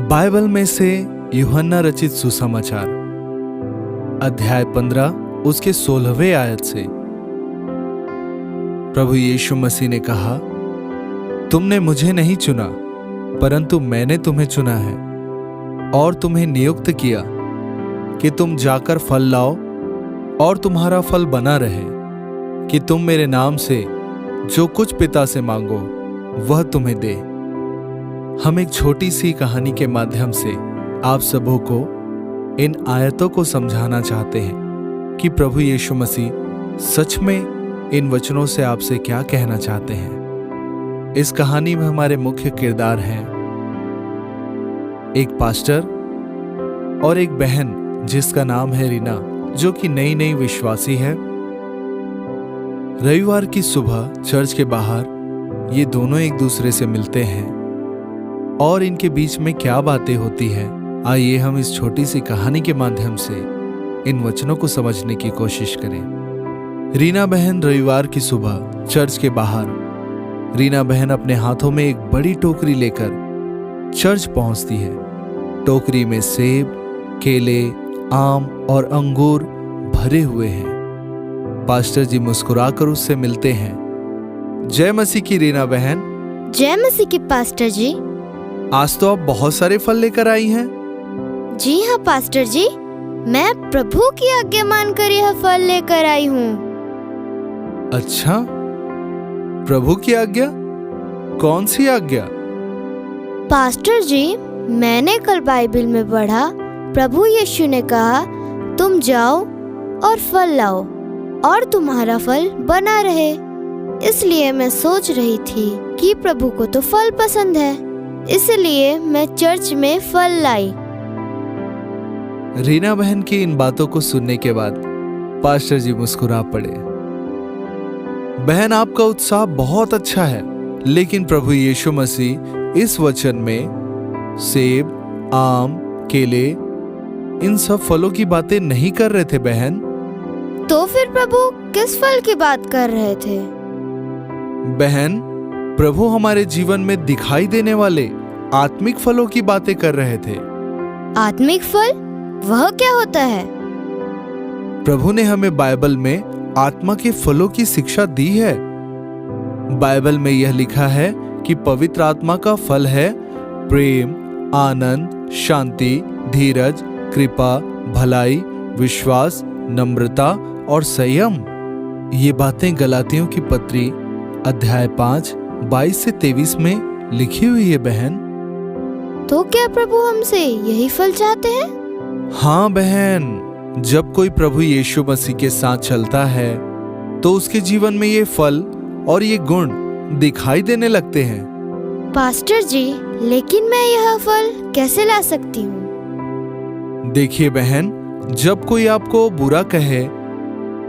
Bible में से यूहन्ना रचित सुसमाचार अध्याय 15 उसके 16वें आयत से। प्रभु यीशु मसीह ने कहा, तुमने मुझे नहीं चुना, परंतु मैंने तुम्हें चुना है और तुम्हें नियुक्त किया कि तुम जाकर फल लाओ और तुम्हारा फल बना रहे, कि तुम मेरे नाम से जो कुछ पिता से मांगो वह तुम्हें दे। हम एक छोटी सी कहानी के माध्यम से आप सबों को इन आयतों को समझाना चाहते हैं कि प्रभु यीशु मसीह सच में इन वचनों से आपसे क्या कहना चाहते हैं। इस कहानी में हमारे मुख्य किरदार हैं एक पास्टर और एक बहन जिसका नाम है रीना, जो कि नई विश्वासी है। रविवार की सुबह चर्च के बाहर ये दोनों एक दूसरे से मिलते हैं और इनके बीच में क्या बातें होती है, आइए हम इस छोटी सी कहानी के माध्यम से इन वचनों को समझने की कोशिश करें। रीना बहन रविवार की सुबह चर्च के बाहर, रीना बहन अपने हाथों में एक बड़ी टोकरी लेकर चर्च पहुंचती है। टोकरी में सेब, केले, आम और अंगूर भरे हुए हैं। पास्टर जी मुस्कुराकर उससे मिलते हैं। जय मसीह की रीना बहन। जय मसीह की पास्टर जी। आज तो आप बहुत सारे फल लेकर आई हैं। जी हाँ पास्टर जी, मैं प्रभु की आज्ञा मानकर यह फल लेकर आई हूँ। अच्छा, प्रभु की आज्ञा? कौन सी आज्ञा? पास्टर जी, मैंने कल बाइबल में पढ़ा, प्रभु यीशु ने कहा, तुम जाओ और फल लाओ और तुम्हारा फल बना रहे। इसलिए मैं सोच रही थी कि प्रभु को तो फल पसंद है, इसलिए मैं चर्च में फल लाई। रीना बहन की इन बातों को सुनने के बाद पास्टर जी मुस्कुरा पड़े। बहन, आपका उत्साह बहुत अच्छा है, लेकिन प्रभु यीशु मसीह इस वचन में सेब, आम, केले, इन सब फलों की बातें नहीं कर रहे थे बहन। तो फिर प्रभु किस फल की बात कर रहे थे? बहन, प्रभु हमारे जीवन में दिखाई देने वाले आत्मिक फलों की बातें कर रहे थे। आत्मिक फल? वह क्या होता है? प्रभु ने हमें बाइबल में आत्मा के फलों की शिक्षा दी है। बाइबल में यह लिखा है कि पवित्र आत्मा का फल है प्रेम, आनंद, शांति, धीरज, कृपा, भलाई, विश्वास, नम्रता और संयम। ये बातें गलातियों की पत्री अध्याय 5 22 से 23 में लिखी हुई है बहन। तो क्या प्रभु हमसे यही फल चाहते हैं? हाँ बहन, जब कोई प्रभु यीशु मसीह के साथ चलता है तो उसके जीवन में ये फल और ये गुण दिखाई देने लगते हैं। पास्टर जी, लेकिन मैं यह फल कैसे ला सकती हूँ? देखिए बहन, जब कोई आपको बुरा कहे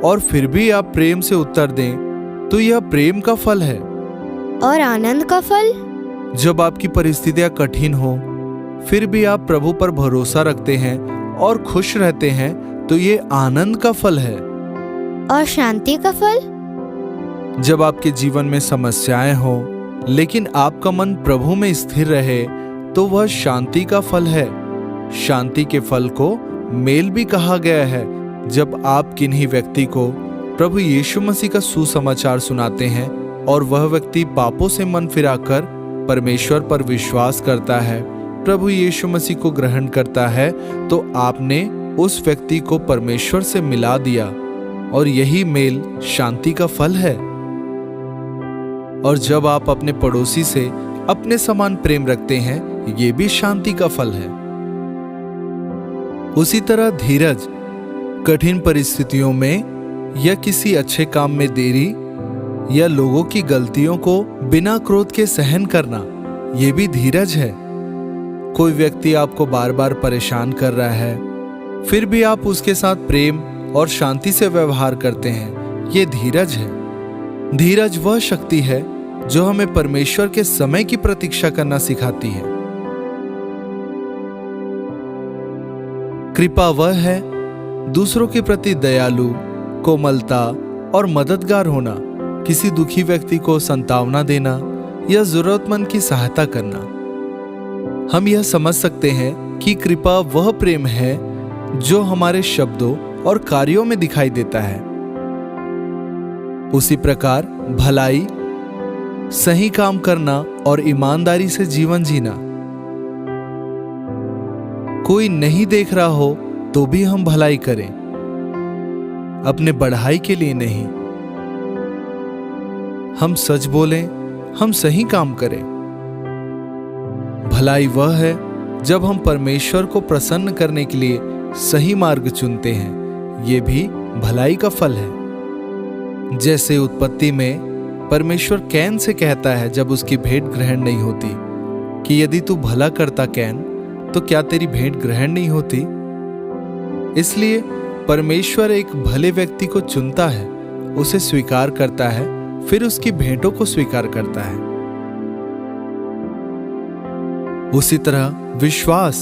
और फिर भी आप प्रेम से उत्तर दें तो यह प्रेम का फल है। और आनंद का फल? जब आपकी परिस्थितियां कठिन हो फिर भी आप प्रभु पर भरोसा रखते हैं और खुश रहते हैं तो ये आनंद का फल है। और शांति का फल? जब आपके जीवन में समस्याएं हो लेकिन आपका मन प्रभु में स्थिर रहे तो वह शांति का फल है। शांति के फल को मेल भी कहा गया है। जब आप किन्हीं व्यक्ति को प्रभु यीशु मसीह का सुसमाचार सुनाते हैं और वह व्यक्ति पापों से मन फिराकर परमेश्वर पर विश्वास करता है, प्रभु यीशु मसीह को ग्रहण करता है, तो आपने उस व्यक्ति को परमेश्वर से मिला दिया और यही मेल शांति का फल है। और जब आप अपने पड़ोसी से अपने समान प्रेम रखते हैं, ये भी शांति का फल है। उसी तरह धीरज, कठिन परिस्थितियों में या किसी अच्छे काम में देरी या लोगों की गलतियों को बिना क्रोध के सहन करना, ये भी धीरज है। कोई व्यक्ति आपको बार बार परेशान कर रहा है, फिर भी आप उसके साथ प्रेम और शांति से व्यवहार करते हैं, ये धीरज है। धीरज वह शक्ति है जो हमें परमेश्वर के समय की प्रतीक्षा करना सिखाती है। कृपा वह है दूसरों के प्रति दयालु, कोमलता और मददगार होना, किसी दुखी व्यक्ति को सांत्वना देना या जरूरतमंद की सहायता करना। हम यह समझ सकते हैं कि कृपा वह प्रेम है जो हमारे शब्दों और कार्यों में दिखाई देता है। उसी प्रकार भलाई, सही काम करना और ईमानदारी से जीवन जीना। कोई नहीं देख रहा हो तो भी हम भलाई करें, अपने बढ़ाई के लिए नहीं। हम सच बोलें, हम सही काम करें। भलाई वह है जब हम परमेश्वर को प्रसन्न करने के लिए सही मार्ग चुनते हैं। ये भी भलाई का फल है। जैसे उत्पत्ति में परमेश्वर कैन से कहता है जब उसकी भेंट ग्रहण नहीं होती कि यदि तू भला करता कैन, तो क्या तेरी भेंट ग्रहण नहीं होती। इसलिए परमेश्वर एक भले व्यक्ति को चुनता है, उसे स्वीकार करता है, फिर उसकी भेंटों को स्वीकार करता है। उसी तरह विश्वास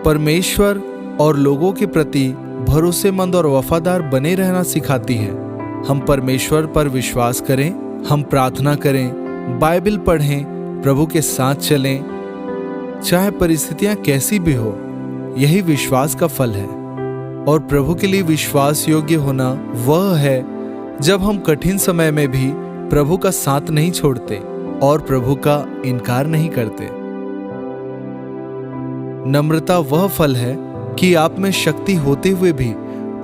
परमेश्वर और लोगों के प्रति भरोसेमंद और वफादार बने रहना सिखाती है। हम परमेश्वर पर विश्वास करें, हम प्रार्थना करें, बाइबल पढ़ें, प्रभु के साथ चलें, चाहे परिस्थितियां कैसी भी हो। यही विश्वास का फल है। और प्रभु के लिए विश्वास योग्य होना वह है जब हम कठिन समय में भी प्रभु का साथ नहीं छोड़ते और प्रभु का इनकार नहीं करते। नम्रता वह फल है कि आप में शक्ति होते हुए भी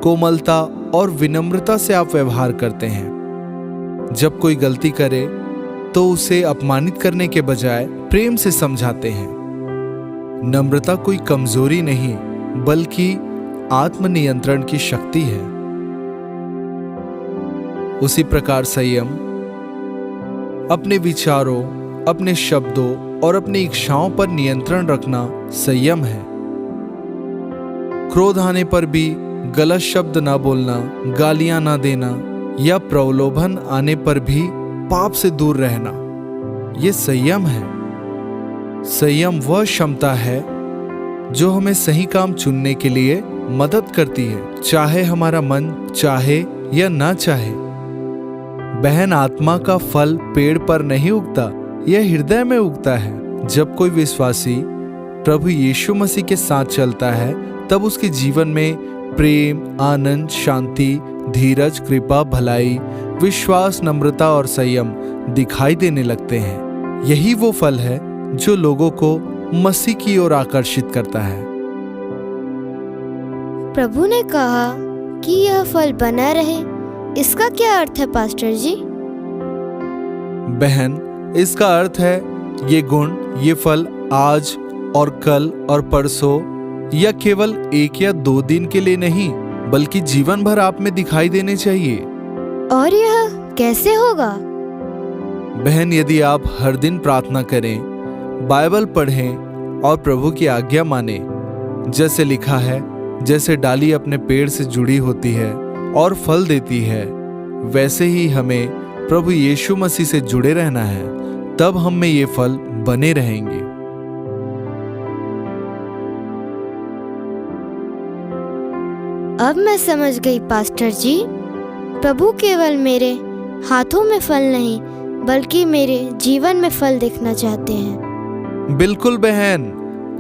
कोमलता और विनम्रता से आप व्यवहार करते हैं। जब कोई गलती करे तो उसे अपमानित करने के बजाय प्रेम से समझाते हैं। नम्रता कोई कमजोरी नहीं बल्कि आत्मनियंत्रण की शक्ति है। उसी प्रकार संयम अपने विचारों, अपने शब्दों और अपनी इच्छाओं पर नियंत्रण रखना संयम है। क्रोध आने पर भी गलत शब्द ना बोलना, गालियां ना देना या प्रलोभन आने पर भी पाप से दूर रहना, यह संयम है। संयम वह क्षमता है जो हमें सही काम चुनने के लिए मदद करती है, चाहे हमारा मन चाहे या ना चाहे। बहन, आत्मा का फल पेड़ पर नहीं उगता, यह हृदय में उगता है। जब कोई विश्वासी प्रभु यीशु मसीह के साथ चलता है तब उसके जीवन में प्रेम, आनंद, शांति, धीरज, कृपा, भलाई, विश्वास, नम्रता और संयम दिखाई देने लगते हैं। यही वो फल है जो लोगों को मसीह की ओर आकर्षित करता है। प्रभु ने कहा कि यह फल बना रहे, इसका क्या अर्थ है पास्टर जी? बहन, इसका अर्थ है ये गुण, ये फल आज और कल और परसों या केवल 1 या 2 दिन के लिए नहीं बल्कि जीवन भर आप में दिखाई देने चाहिए। और यह कैसे होगा? बहन, यदि आप हर दिन प्रार्थना करें, बाइबल पढ़ें और प्रभु की आज्ञा माने, जैसे लिखा है, जैसे डाली अपने पेड़ से जुड़ी होती है और फल देती है, वैसे ही हमें प्रभु यीशु मसीह से जुड़े रहना है। तब हम में ये फल बने रहेंगे। अब मैं समझ गई पास्टर जी। प्रभु केवल मेरे हाथों में फल नहीं बल्कि मेरे जीवन में फल देखना चाहते हैं। बिल्कुल बहन,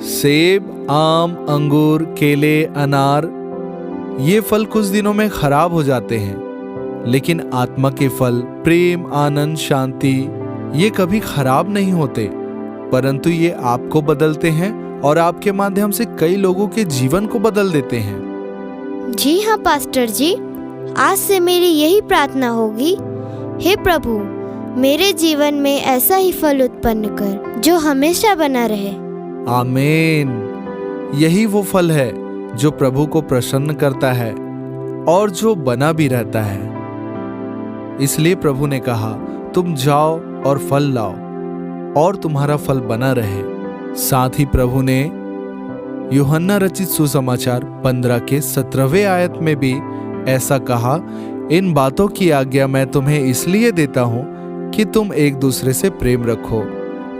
सेब, आम, अंगूर, केले, अनार, ये फल कुछ दिनों में खराब हो जाते हैं, लेकिन आत्मा के फल प्रेम, आनंद, शांति, ये कभी खराब नहीं होते, परंतु ये आपको बदलते हैं और आपके माध्यम से कई लोगों के जीवन को बदल देते हैं। जी हाँ पास्टर जी, आज से मेरी यही प्रार्थना होगी, हे प्रभु, मेरे जीवन में ऐसा ही फल उत्पन्न कर जो हमेशा बना रहे। आमीन। यही वो फल है जो प्रभु को प्रसन्न करता है और जो बना भी रहता है। इसलिए प्रभु ने कहा, तुम जाओ और फल लाओ और तुम्हारा फल बना रहे। साथ ही प्रभु ने यूहन्ना रचित सुसमाचार 15 के 17वें आयत में भी ऐसा कहा, इन बातों की आज्ञा मैं तुम्हें इसलिए देता हूं कि तुम एक दूसरे से प्रेम रखो।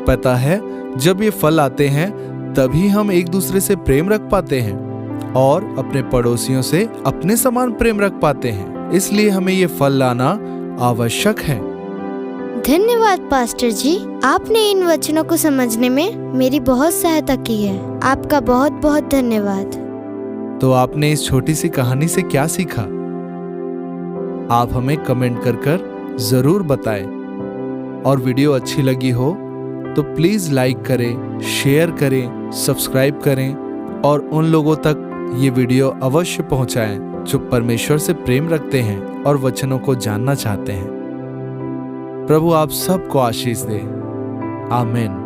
पता है, जब ये फल आते हैं तभी हम एक दूसरे से प्रेम रख पाते हैं और अपने पड़ोसियों से अपने समान प्रेम रख पाते हैं। इसलिए हमें ये फल लाना आवश्यक है। धन्यवाद पास्टर जी, आपने इन वचनों को समझने में मेरी बहुत सहायता की है। आपका बहुत बहुत धन्यवाद। तो आपने इस छोटी सी कहानी से क्या सीखा? आप हमें कमेंट कर जरूर बताएं। और वीडियो अच्छी लगी हो तो प्लीज लाइक करें, शेयर करें, सब्सक्राइब करें और उन लोगों तक ये वीडियो अवश्य पहुंचाएं जो परमेश्वर से प्रेम रखते हैं और वचनों को जानना चाहते हैं। प्रभु आप सबको आशीष दे। आमीन।